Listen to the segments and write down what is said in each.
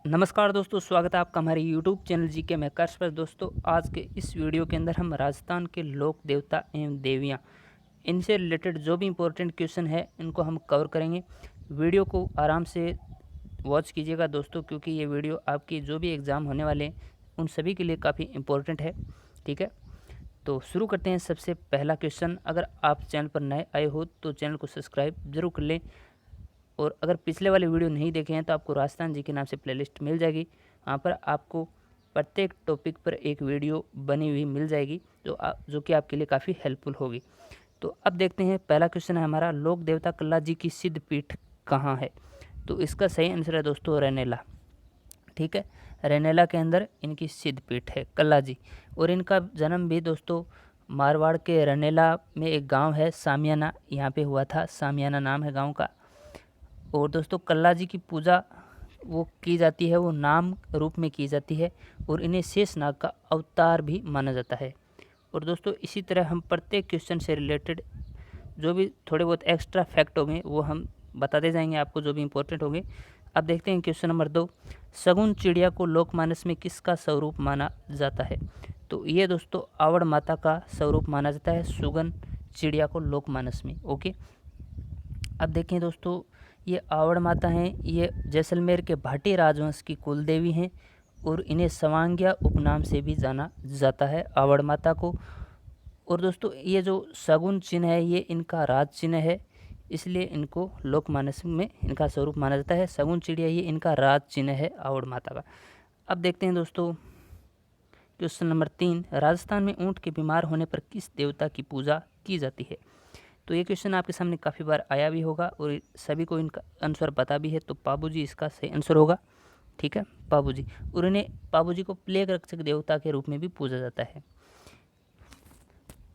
नमस्कार दोस्तों, स्वागत है आपका हमारे यूट्यूब चैनल जी के मैकर्स पर। दोस्तों, आज के इस वीडियो के अंदर हम राजस्थान के लोक देवता एवं देवियाँ, इनसे रिलेटेड जो भी इम्पोर्टेंट क्वेश्चन है इनको हम कवर करेंगे। वीडियो को आराम से वॉच कीजिएगा दोस्तों, क्योंकि ये वीडियो आपकी जो भी एग्ज़ाम होने वाले हैं उन सभी के लिए काफ़ी इम्पोर्टेंट है। ठीक है, तो शुरू करते हैं। सबसे पहला क्वेश्चन, अगर आप चैनल पर नए आए हो तो चैनल को सब्सक्राइब जरूर कर लें, और अगर पिछले वाले वीडियो नहीं देखे हैं तो आपको राजस्थान जी के नाम से प्लेलिस्ट मिल जाएगी। वहाँ पर आपको प्रत्येक टॉपिक पर एक वीडियो बनी हुई मिल जाएगी जो कि आपके लिए काफ़ी हेल्पफुल होगी। तो अब देखते हैं, पहला क्वेश्चन है हमारा, लोक देवता कल्ला जी की सिद्ध पीठ कहाँ है? तो इसका सही आंसर है दोस्तों रैनेला। ठीक है, रैनेला के अंदर इनकी सिद्ध पीठ है कल्ला जी। और इनका जन्म भी दोस्तों मारवाड़ के रैनेला में एक गांव है सामियाना, यहाँ पे हुआ था। सामियाना नाम है गांव का। और दोस्तों कल्ला जी की पूजा वो की जाती है, वो नाम रूप में की जाती है, और इन्हें शेषनाग का अवतार भी माना जाता है। और दोस्तों इसी तरह हम प्रत्येक क्वेश्चन से रिलेटेड जो भी थोड़े बहुत एक्स्ट्रा फैक्ट होंगे वो हम बताते जाएंगे आपको, जो भी इम्पोर्टेंट होंगे। अब देखते हैं क्वेश्चन नंबर 2, सगुन चिड़िया को लोकमानस में किसका स्वरूप माना जाता है? तो ये दोस्तों आवड़ माता का स्वरूप माना जाता है, सुगन चिड़िया को लोकमानस में। ओके, अब देखें दोस्तों, ये आवड़ माता हैं, ये जैसलमेर के भाटी राजवंश की कुलदेवी हैं, और इन्हें सवांग्या उपनाम से भी जाना जाता है आवड़ माता को। और दोस्तों ये जो शगुन चिन्ह है ये इनका राज चिन्ह है, इसलिए इनको लोकमानस में इनका स्वरूप माना जाता है। शगुन चिड़िया ये इनका राज चिन्ह है आवड़ माता का। अब देखते हैं दोस्तों क्वेश्चन नंबर 3, राजस्थान में ऊँट के बीमार होने पर किस देवता की पूजा की जाती है? तो ये क्वेश्चन आपके सामने काफ़ी बार आया भी होगा और सभी को इनका आंसर पता भी है। तो पाबू जी इसका सही आंसर होगा। ठीक है, पाबू जी। और इन्हें पाबू जी को प्लेग रक्षक देवता के रूप में भी पूजा जाता है।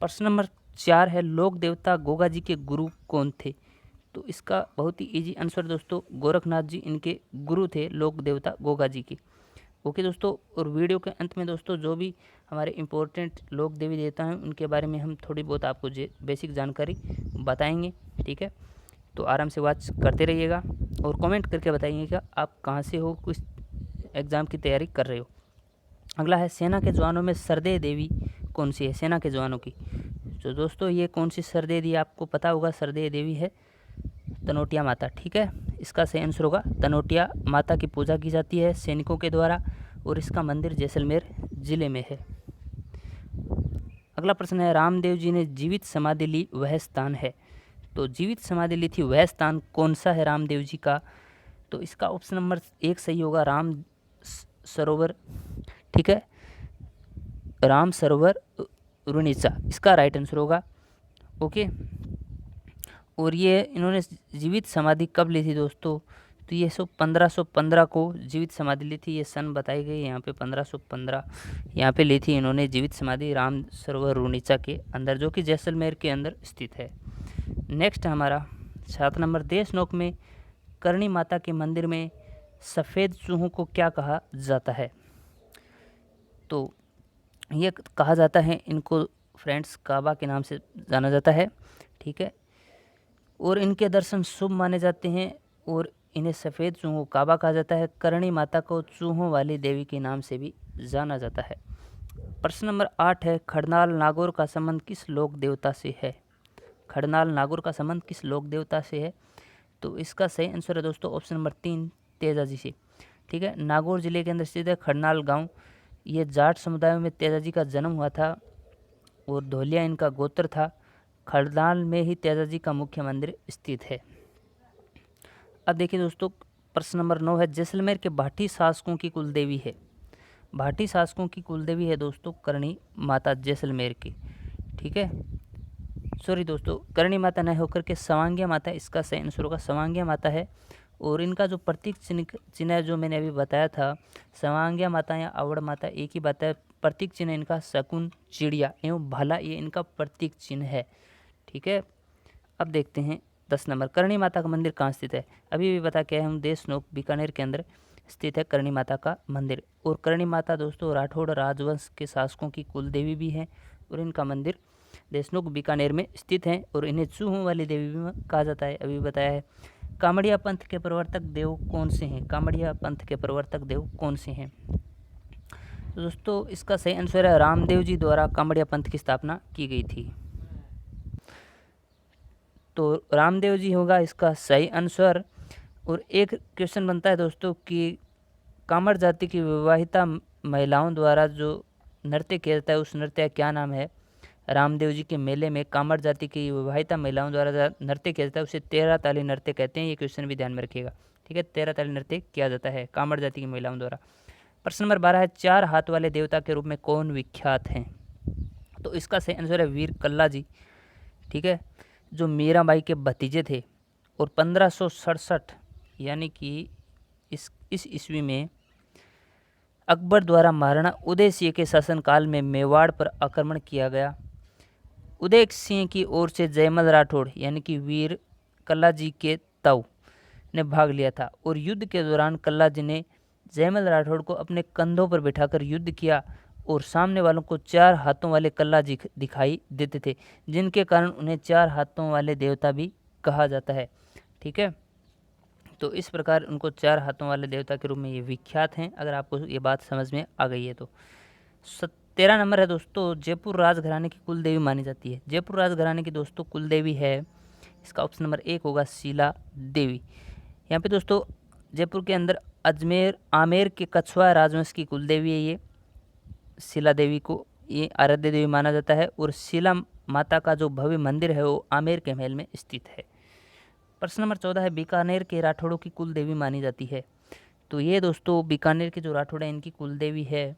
प्रश्न नंबर 4 है, लोक देवता गोगा जी के गुरु कौन थे? तो इसका बहुत ही इजी आंसर दोस्तों, गोरखनाथ जी इनके गुरु थे, लोक देवता गोगा जी के। ओके दोस्तों, और वीडियो के अंत में दोस्तों जो भी हमारे इम्पोर्टेंट लोक देवी देवता हैं उनके बारे में हम थोड़ी बहुत आपको बेसिक जानकारी बताएंगे। ठीक है, तो आराम से वॉच करते रहिएगा और कमेंट करके बताइएगा आप कहाँ से हो, किस एग्ज़ाम की तैयारी कर रहे हो। अगला है, सेना के जवानों में सरदे देवी कौन सी है? सेना के जवानों की, तो दोस्तों ये कौन सी सरदे देवी आपको पता होगा। सरदे देवी है तनोटिया माता। ठीक है, इसका सही आंसर होगा तनोटिया माता की पूजा की जाती है सैनिकों के द्वारा, और इसका मंदिर जैसलमेर जिले में है। अगला प्रश्न है, रामदेव जी ने जीवित समाधि ली वह स्थान है? तो जीवित समाधि ली थी वह स्थान कौन सा है रामदेव जी का? तो इसका ऑप्शन नंबर 1 सही होगा, राम सरोवर। ठीक है, राम सरोवर रुणीचा इसका राइट आंसर होगा। ओके, और ये इन्होंने जीवित समाधि कब ली थी दोस्तों? तो ये 1515 को जीवित समाधि ली थी। ये सन बताई गई यहाँ पे 1515 यहाँ पे ली थी इन्होंने जीवित समाधि राम सरोवर रुनीचा के अंदर, जो कि जैसलमेर के अंदर स्थित है। नेक्स्ट हमारा 7 नंबर, देशनोक में करणी माता के मंदिर में सफ़ेद चूहों को क्या कहा जाता है? तो ये कहा जाता है इनको फ्रेंड्स काबा के नाम से जाना जाता है। ठीक है, और इनके दर्शन शुभ माने जाते हैं, और इन्हें सफ़ेद चूहों काबा कहा जाता है। करणी माता को चूहों वाली देवी के नाम से भी जाना जाता है। प्रश्न नंबर 8 है, खड़नाल नागौर का संबंध किस लोक देवता से है? खड़नाल नागौर का संबंध किस लोक देवता से है? तो इसका सही आंसर है दोस्तों ऑप्शन नंबर 3 तेजाजी से। ठीक है, नागौर जिले के अंदर स्थित है खड़नाल गांव। ये जाट समुदाय में तेजाजी का जन्म हुआ था, और धोलिया इनका गोत्र था। खड़नाल में ही तेजाजी का मुख्य मंदिर स्थित है। अब देखिए दोस्तों, प्रश्न नंबर 9 है, जैसलमेर के भाटी शासकों की कुलदेवी है? भाटी शासकों की कुलदेवी है दोस्तों करणी माता जैसलमेर की। ठीक है, सॉरी दोस्तों, करणी माता न होकर के सवांगिया माता इसका सही आंसर होगा। सवांगिया माता है, और इनका जो प्रतीक चिन्ह है जो मैंने अभी बताया था, सवांगिया माता या अवड़ माता एक ही बात है। प्रतीक चिन्ह इनका शकुन चिड़िया एवं भाला, ये इनका प्रतीक चिन्ह है। ठीक है, अब देखते हैं 10 नंबर, करणी माता का मंदिर कहाँ स्थित है? अभी भी बता के आए हम, देशनोक बीकानेर के अंदर स्थित है करणी माता का मंदिर। और करणी माता दोस्तों राठौड़ राजवंश के शासकों की कुलदेवी भी हैं, और इनका मंदिर देशनोक बीकानेर में स्थित है, और इन्हें चूहों वाली देवी भी कहा जाता है, अभी बताया है। कामड़िया पंथ के प्रवर्तक देव कौन से हैं? कामड़िया पंथ के प्रवर्तक देव कौन से हैं? तो दोस्तों इसका सही आंसर है रामदेव जी द्वारा कामड़िया पंथ की स्थापना की गई थी। तो रामदेव जी होगा इसका सही आंसर। और एक क्वेश्चन बनता है दोस्तों कि कामड़ जाति की विवाहिता महिलाओं द्वारा जो नृत्य किया जाता है उस नृत्य का क्या नाम है? रामदेव जी के मेले में कामड़ जाति की विवाहिता महिलाओं द्वारा नृत्य किया जाता है उसे 13 ताली नृत्य कहते हैं। ये क्वेश्चन भी ध्यान में रखिएगा, ठीक है। 13 ताली नृत्य किया जाता है कामड़ जाति की महिलाओं द्वारा। प्रश्न नंबर 12 है, 4 हाथ वाले देवता के रूप में कौन विख्यात हैं? तो इसका सही आंसर है वीर कल्ला जी, ठीक है, जो मीराबाई के भतीजे थे। और 1567 यानी कि इस ईस्वी में अकबर द्वारा महाराणा उदय सिंह के शासनकाल में मेवाड़ पर आक्रमण किया गया। उदय सिंह की ओर से जयमल राठौड़ यानी कि वीर कल्ला जी के ताऊ ने भाग लिया था। और युद्ध के दौरान कल्ला जी ने जयमल राठौड़ को अपने कंधों पर बिठाकर युद्ध किया और सामने वालों को 4 हाथों वाले कल्ला जी दिखाई देते थे, जिनके कारण उन्हें 4 हाथों वाले देवता भी कहा जाता है, ठीक है। तो इस प्रकार उनको 4 हाथों वाले देवता के रूप में ये विख्यात हैं, अगर आपको ये बात समझ में आ गई है तो। 13 नंबर है दोस्तों, जयपुर राजघराने की कुल देवी मानी जाती है। जयपुर राजघराने की दोस्तों कुल देवी है, इसका ऑप्शन नंबर 1 होगा शीला देवी। यहाँ पे दोस्तों जयपुर के अंदर आमेर के कछुआ राजवंश की कुल देवी है ये शीला देवी को, ये आराध्य देवी माना जाता है। और शीला माता का जो भव्य मंदिर है वो आमेर के महल में स्थित है। प्रश्न नंबर 14 है, बीकानेर के राठौड़ों की कुल देवी मानी जाती है। तो ये दोस्तों बीकानेर के जो राठौड़ हैं इनकी कुल देवी है,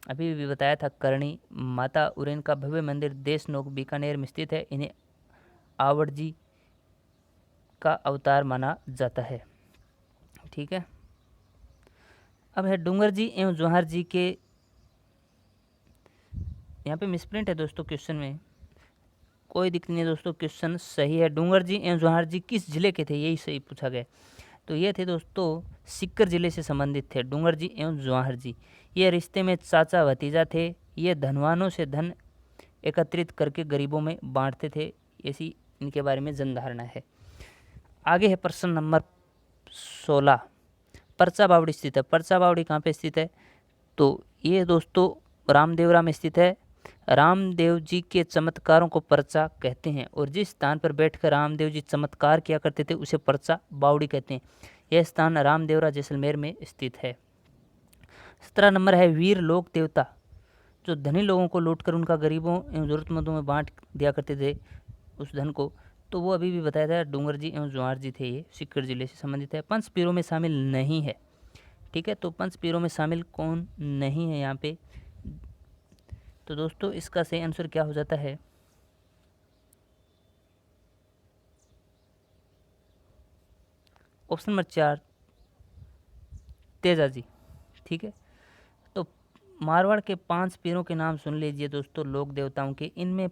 अभी भी बताया था, करणी माता। और इनका भव्य मंदिर देशनोक बीकानेर में स्थित है। इन्हें आवड़ जी का अवतार माना जाता है, ठीक है। अब है डूंगर जी एवं जौहर जी के, यहाँ पे मिसप्रिंट है दोस्तों क्वेश्चन में, कोई दिक्कत नहीं है दोस्तों, क्वेश्चन सही है। डूंगर जी एवं जौहर जी किस जिले के थे, यही सही पूछा गया। तो ये थे दोस्तों सीकर जिले से संबंधित थे डूंगर जी एवं जौहर जी। ये रिश्ते में चाचा भतीजा थे। ये धनवानों से धन एकत्रित करके गरीबों में बांटते थे, ऐसी इनके बारे में जनधारणा है। आगे है प्रश्न नंबर 16, परचा बावड़ी स्थित है। परचा बावड़ी कहाँ पे स्थित है? तो ये दोस्तों रामदेवरा में स्थित है। रामदेव जी के चमत्कारों को परचा कहते हैं। और जिस स्थान पर बैठकर रामदेव जी चमत्कार किया करते थे उसे परचा बावड़ी कहते हैं। यह स्थान रामदेवरा जैसलमेर में स्थित है। 17 नंबर है, वीर लोक देवता जो धनी लोगों को लूटकर उनका गरीबों एवं जरूरतमंदों में बांट दिया करते थे उस धन को, तो वो अभी भी बताया था डूंगर जी एवं जौहर जी थे। ये सीकर जिले से संबंधित है। पंच पीरों में शामिल नहीं है, ठीक है। तो पंच पीरों में शामिल कौन नहीं है यहाँ पे? तो दोस्तों इसका सही आंसर क्या हो जाता है? ऑप्शन नंबर 4 तेजा जी, ठीक है। तो मारवाड़ के 5 पीरों के नाम सुन लीजिए दोस्तों लोक देवताओं के। इनमें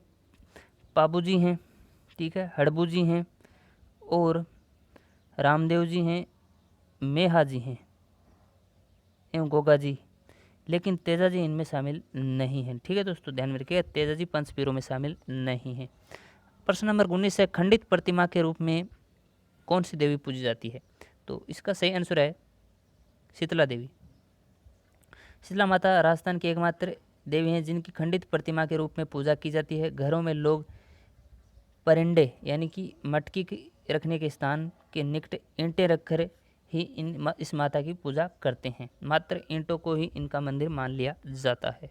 पाबू जी हैं, ठीक है, हड़बू जी हैं और रामदेव जी हैं, मेहा जी हैं एवं गोगा जी, लेकिन तेजा जी इनमें शामिल नहीं है, ठीक है दोस्तों, ध्यान में रखिएगा, तेजा जी पंच पीरों में शामिल नहीं है। प्रश्न नंबर 19 है, खंडित प्रतिमा के रूप में कौन सी देवी पूजी जाती है? तो इसका सही आंसर है शीतला देवी। शीतला माता राजस्थान की एकमात्र देवी हैं जिनकी खंडित प्रतिमा के रूप में पूजा की जाती है। घरों में लोग परिंडे यानी कि मटकी रखने के स्थान के निकट ईंटें रखकर ही इस माता की पूजा करते हैं। मात्र ईंटों को ही इनका मंदिर मान लिया जाता है।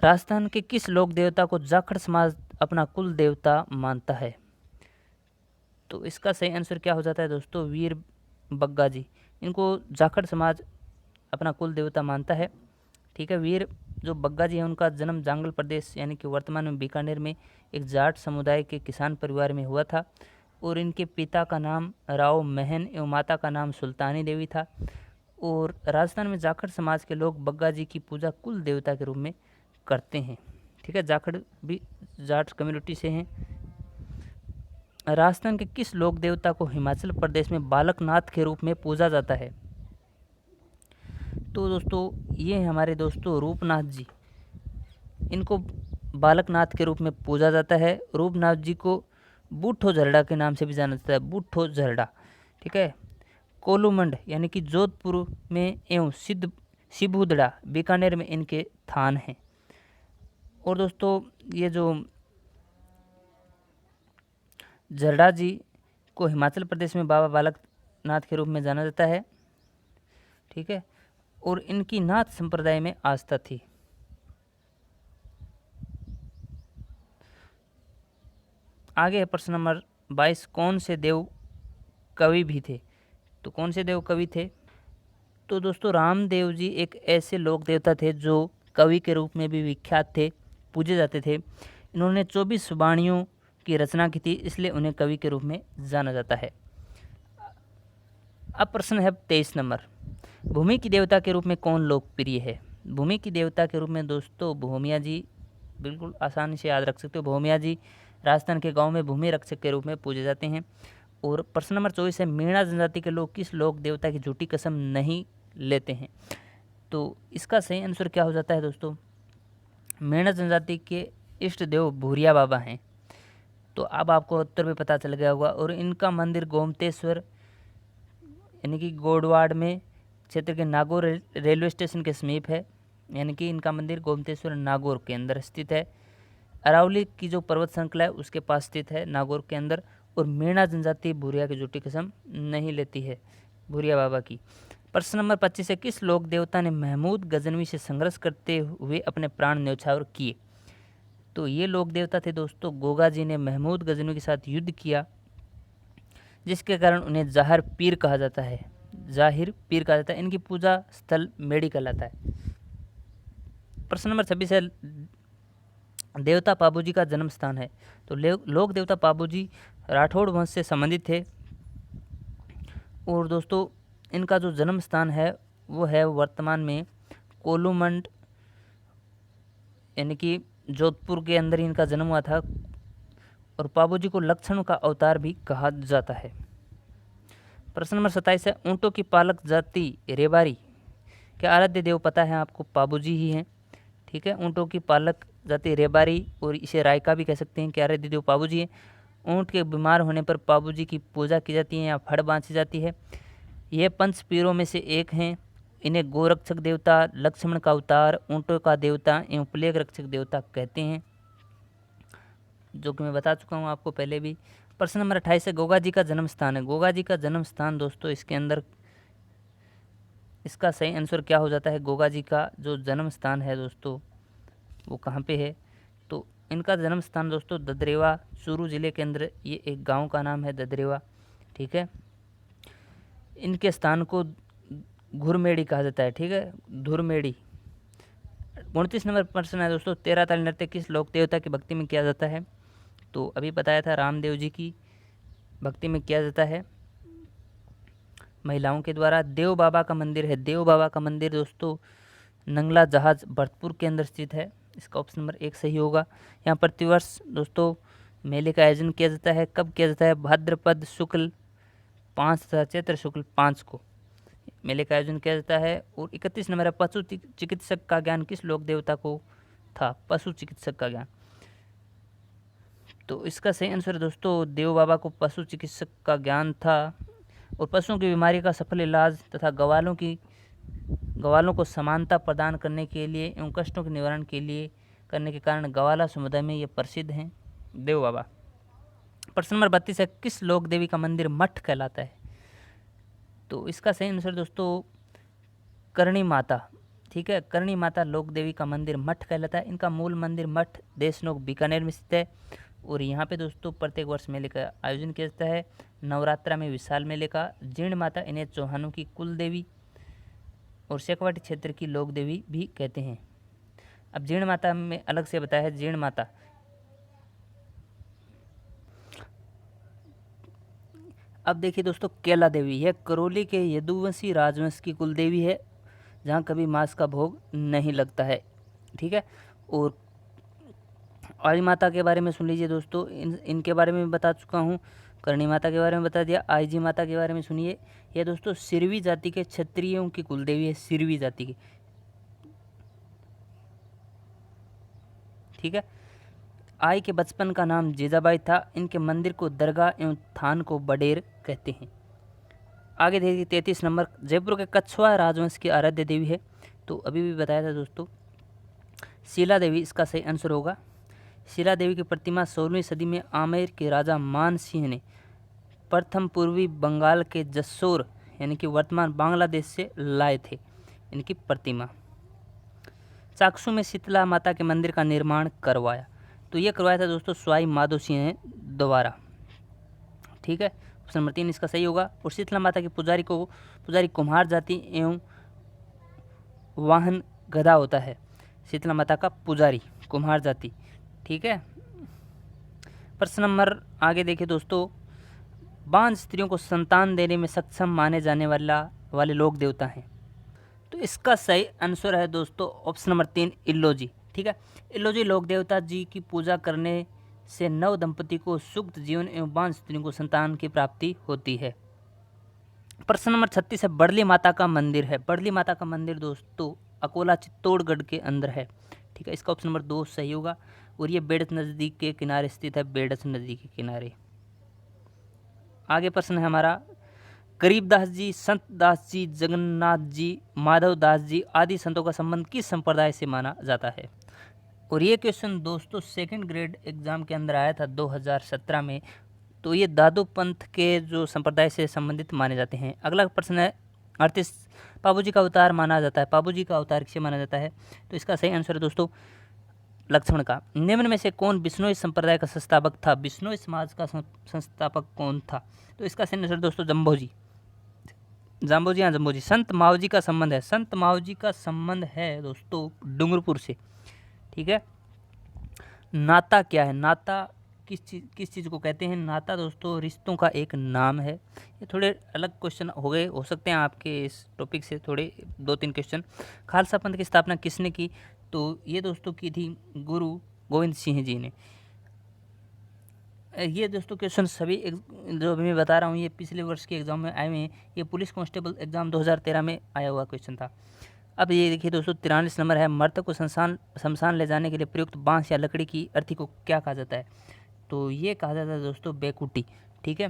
राजस्थान के किस लोक देवता को जाखड़ समाज अपना कुल देवता मानता है? तो इसका सही आंसर क्या हो जाता है दोस्तों? वीर बग्गा जी, इनको जाखड़ समाज अपना कुल देवता मानता है, ठीक है। वीर जो बग्गा जी हैं उनका जन्म जांगल प्रदेश यानी कि वर्तमान में बीकानेर में एक जाट समुदाय के किसान परिवार में हुआ था। और इनके पिता का नाम राव महन एवं माता का नाम सुल्तानी देवी था। और राजस्थान में जाखड़ समाज के लोग बग्गा जी की पूजा कुल देवता के रूप में करते हैं, ठीक है। जाखड़ भी जाट कम्युनिटी से हैं। राजस्थान के किस लोक देवता को हिमाचल प्रदेश में बालकनाथ के रूप में पूजा जाता है? तो दोस्तों ये हमारे दोस्तों रूपनाथ जी, इनको बालकनाथ के रूप में पूजा जाता है। रूपनाथ जी को बूठो झरड़ा के नाम से भी जाना जाता है, बूठो झरड़ा। ठीक है। कोलूमंड यानी कि जोधपुर में एवं सिबुदड़ा बीकानेर में इनके थान हैं। और दोस्तों ये जो झरड़ा जी को हिमाचल प्रदेश में बाबा बालकनाथ के रूप में जाना जाता है। ठीक है। और इनकी नाथ संप्रदाय में आस्था थी। आगे है प्रश्न नंबर 22, कौन से देव कवि भी थे? तो कौन से देव कवि थे? तो दोस्तों रामदेव जी एक ऐसे लोक देवता थे जो कवि के रूप में भी विख्यात थे, पूजे जाते थे। इन्होंने 24 वाणियों की रचना की थी, इसलिए उन्हें कवि के रूप में जाना जाता है। अब प्रश्न है 23 नंबर, भूमि की देवता के रूप में कौन लोकप्रिय है? भूमि की देवता के रूप में दोस्तों भूमिया जी, बिल्कुल आसानी से याद रख सकते हो। भूमिया जी राजस्थान के गांव में भूमि रक्षक के रूप में पूजे जाते हैं। और प्रश्न नंबर 24 है, मीणा जनजाति के लोग किस लोक देवता की झूठी कसम नहीं लेते हैं? तो इसका सही आंसर क्या हो जाता है दोस्तों? मीणा जनजाति के इष्ट देव भूरिया बाबा हैं। तो अब आपको उत्तर भी पता चल गया होगा। और इनका मंदिर गोमतेश्वर यानी कि गोडवाड़ में क्षेत्र के नागौर रेलवे स्टेशन के समीप है। यानी कि इनका मंदिर गोमतेश्वर नागौर के अंदर स्थित है। अरावली की जो पर्वत श्रृंखला है उसके पास स्थित है, नागौर के अंदर। और मीणा जनजाति भूरिया की झूठी कसम नहीं लेती है, भूरिया बाबा की। प्रश्न नंबर 25 है, किस लोक देवता ने महमूद गजनवी से संघर्ष करते हुए अपने प्राण न्यौछावर किए? तो ये लोक देवता थे दोस्तों गोगा जी ने महमूद गजनवी के साथ युद्ध किया, जिसके कारण उन्हें जाहिर पीर कहा जाता है। जाहिर पीर कहा जाता है। इनकी पूजा स्थल मेडी कहलाता है। प्रश्न नंबर 26 है, देवता पाबूजी का जन्म स्थान है। तो लोक देवता पाबूजी राठौड़ वंश से संबंधित थे। और दोस्तों इनका जो जन्म स्थान है वो है वर्तमान में कोलूमंड यानी कि जोधपुर के अंदर ही इनका जन्म हुआ था। और पाबूजी को लक्षण का अवतार भी कहा जाता है। प्रश्न नंबर 27 है, ऊँटों की पालक जाति रेबारी के आराध्य देव पता है आपको? पाबूजी ही हैं। ठीक है। ऊँटों की पालक जाति रेबारी और इसे रायका भी कह सकते हैं कि आराध्य देव पाबूजी हैं। ऊँट के बीमार होने पर पाबूजी की पूजा की जाती है या फड़ बांधी जाती है। ये पंच पीरों में से एक हैं। इन्हें गोरक्षक देवता, लक्ष्मण का अवतार, ऊँटों का देवता एवं प्लेग रक्षक देवता कहते हैं, जो कि मैं बता चुका हूँ आपको पहले भी। प्रश्न नंबर 28 है, गोगा जी का जन्म स्थान है। गोगा जी का जन्म स्थान दोस्तों इसके अंदर इसका सही आंसर क्या हो जाता है? गोगा जी का जो जन्म स्थान है दोस्तों वो कहाँ पे है? तो इनका जन्म स्थान दोस्तों ददरेवा, चूरू जिले के अंदर ये एक गांव का नाम है ददरेवा। ठीक है। इनके स्थान को घुरमेड़ी कहा जाता है। ठीक है, धुरमेड़ी। 29 नंबर प्रश्न है दोस्तों, तेरह ताल नृत्य किस लोक देवता की भक्ति में किया जाता है? तो अभी बताया था रामदेव जी की भक्ति में किया जाता है महिलाओं के द्वारा। देव बाबा का मंदिर है। देव बाबा का मंदिर दोस्तों नंगला जहाज भरतपुर के अंदर स्थित है। इसका ऑप्शन नंबर 1 सही होगा। यहाँ प्रतिवर्ष दोस्तों मेले का आयोजन किया जाता है। कब किया जाता है? भाद्रपद शुक्ल 5 तथा चैत्र शुक्ल 5 को मेले का आयोजन किया जाता है। और 31 नंबर है, पशु चिकित्सक का ज्ञान किस लोक देवता को था? पशु चिकित्सक का ज्ञान। तो इसका सही आंसर दोस्तों देव बाबा को पशु चिकित्सक का ज्ञान था। और पशुओं की बीमारी का सफल इलाज तथा गवालों को समानता प्रदान करने के लिए एवं कष्टों के निवारण के लिए करने के कारण गवाला समुदाय में ये प्रसिद्ध हैं देव बाबा। प्रश्न नंबर 32 है, किस लोक देवी का मंदिर मठ कहलाता है? तो इसका सही आंसर दोस्तों करणी माता। ठीक है, करणी माता लोक देवी का मंदिर मठ कहलाता है। इनका मूल मंदिर मठ देशनोक बीकानेर में स्थित है। और यहाँ पे दोस्तों प्रत्येक वर्ष मेले का आयोजन किया जाता है। नवरात्रा में विशाल मेले का। जीर्ण माता इन्हें चौहानों की कुल देवी और शेखवाटी क्षेत्र की लोक देवी भी कहते हैं। अब जीर्ण माता में अलग से बताया है। जीर्ण माता अब देखिए दोस्तों केला देवी, यह करौली के यदुवंशी राजवंश की कुल देवी है, जहाँ कभी मांस का भोग नहीं लगता है। ठीक है। और आर्य माता के बारे में सुन लीजिए दोस्तों, इनके बारे में बता चुका हूँ। करणी माता के बारे में बता दिया। आईजी माता के बारे में सुनिए। यह दोस्तों सिरवी जाति के क्षत्रियों की कुलदेवी है, सिरवी जाति की। ठीक है। आई के बचपन का नाम जीजाबाई था। इनके मंदिर को दरगाह एवं थान को बडेर कहते हैं। आगे देखिए 33 नंबर, जयपुर के कछवा राजवंश की आराध्य देवी है। तो अभी भी बताया था दोस्तों, शीला देवी इसका सही आंसर होगा। शीला देवी की प्रतिमा 16वीं सदी में आमेर के राजा मान सिंह ने प्रथम पूर्वी बंगाल के जसोर यानी कि वर्तमान बांग्लादेश से लाए थे इनकी प्रतिमा। चाकसू में शीतला माता के मंदिर का निर्माण करवाया, तो ये करवाया था दोस्तों स्वाई माधो सिंह द्वारा। ठीक है, ऑप्शन नंबर 3 इसका सही होगा। और शीतला माता के पुजारी कुम्हार जाति एवं वाहन गधा होता है। शीतला माता का पुजारी कुम्हार जाति। ठीक है, प्रश्न नंबर आगे देखिए दोस्तों, बांझ स्त्रियों को संतान देने में सक्षम माने जाने वाले लोक देवता हैं। तो इसका सही आंसर है दोस्तों ऑप्शन नंबर 3 इल्लोजी। ठीक है, इल्लोजी लोक देवता जी की पूजा करने से नव दंपति को सुख जीवन एवं बांझ स्त्रियों को संतान की प्राप्ति होती है। प्रश्न नंबर 36 है, बड़ली माता का मंदिर है। बड़ली माता का मंदिर दोस्तों अकोला चित्तौड़गढ़ के अंदर है। ठीक है, इसका ऑप्शन नंबर 2 सही होगा। और ये बेडस नदी के किनारे स्थित है, बेडस नदी के किनारे। आगे प्रश्न है हमारा, गरीबदास जी, संत दास जी, जगन्नाथ जी, माधव दास जी आदि संतों का संबंध किस संप्रदाय से माना जाता है। और ये क्वेश्चन दोस्तों सेकंड ग्रेड एग्जाम के अंदर आया था 2017 में। तो ये दादू पंथ के जो संप्रदाय से संबंधित माने जाते हैं। अगला प्रश्न है 38, पाबूजी का अवतार माना जाता है। पाबूजी का अवतार किसे माना जाता है। तो इसका सही आंसर है दोस्तों लक्ष्मण का। निम्न में से कौन बिश्नोई संप्रदाय का संस्थापक था। बिश्नोई समाज का संस्थापक कौन था। तो इसका सही आंसर दोस्तों जम्भोजी। जम्भोजी। संत मावजी का संबंध है। संत मावजी का संबंध है दोस्तों डूंगरपुर से। ठीक है, नाता क्या है। नाता किस चीज़ को कहते हैं। नाता दोस्तों रिश्तों का एक नाम है। ये थोड़े अलग क्वेश्चन हो सकते हैं आपके इस टॉपिक से, थोड़े 2-3 क्वेश्चन। खालसा पंथ की स्थापना किसने की। तो ये दोस्तों की थी गुरु गोविंद सिंह जी ने। ये दोस्तों क्वेश्चन सभी जो मैं बता रहा हूँ ये पिछले वर्ष के एग्जाम में आए हुए हैं। ये पुलिस कांस्टेबल एग्जाम 2013 में आया हुआ क्वेश्चन था। अब ये देखिए दोस्तों 43 नंबर है, मृतक को शमशान ले जाने के लिए प्रयुक्त बांस या लकड़ी की अर्थी को क्या कहा जाता है। तो ये कहा जाता है दोस्तों बेकुटी। ठीक है,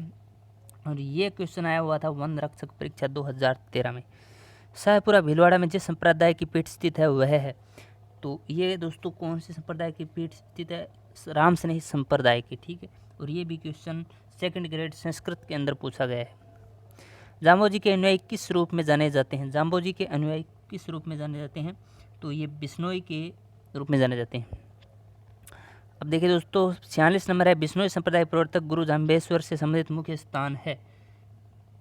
और ये क्वेश्चन आया हुआ था वन रक्षक परीक्षा 2013 में। शाहपुरा भीलवाड़ा में जिस संप्रदाय की पीठ स्थित है वह है। तो ये दोस्तों कौन से संप्रदाय की पीठ स्थित है। राम स्नेही संप्रदाय की। ठीक है, और ये भी क्वेश्चन सेकंड ग्रेड संस्कृत के अंदर पूछा गया है। जाम्बोजी के अनुयायी किस रूप में जाने जाते हैं। जाम्बोजी के अनुयायी किस रूप में जाने जाते हैं। तो ये बिश्नोई के रूप में जाने जाते हैं। अब देखिए दोस्तों 46 नंबर है, बिश्नोई संप्रदाय प्रवर्तक गुरु जाम्बेश्वर से संबंधित मुख्य स्थान है।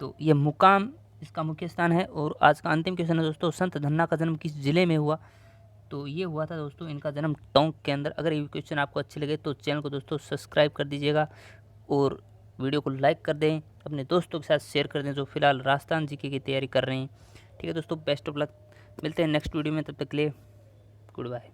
तो ये मुकाम इसका मुख्य स्थान है। और आज का अंतिम क्वेश्चन है दोस्तों, संत धन्ना का जन्म किस जिले में हुआ। तो ये हुआ था दोस्तों इनका जन्म टोंक के अंदर। अगर ये क्वेश्चन आपको अच्छे लगे तो चैनल को दोस्तों सब्सक्राइब कर दीजिएगा और वीडियो को लाइक कर दें, अपने दोस्तों के साथ शेयर कर दें जो फिलहाल राजस्थान जीके की तैयारी कर रहे हैं। ठीक है दोस्तों, बेस्ट ऑफ लक। मिलते हैं नेक्स्ट वीडियो में, तब तक के लिए गुड बाय।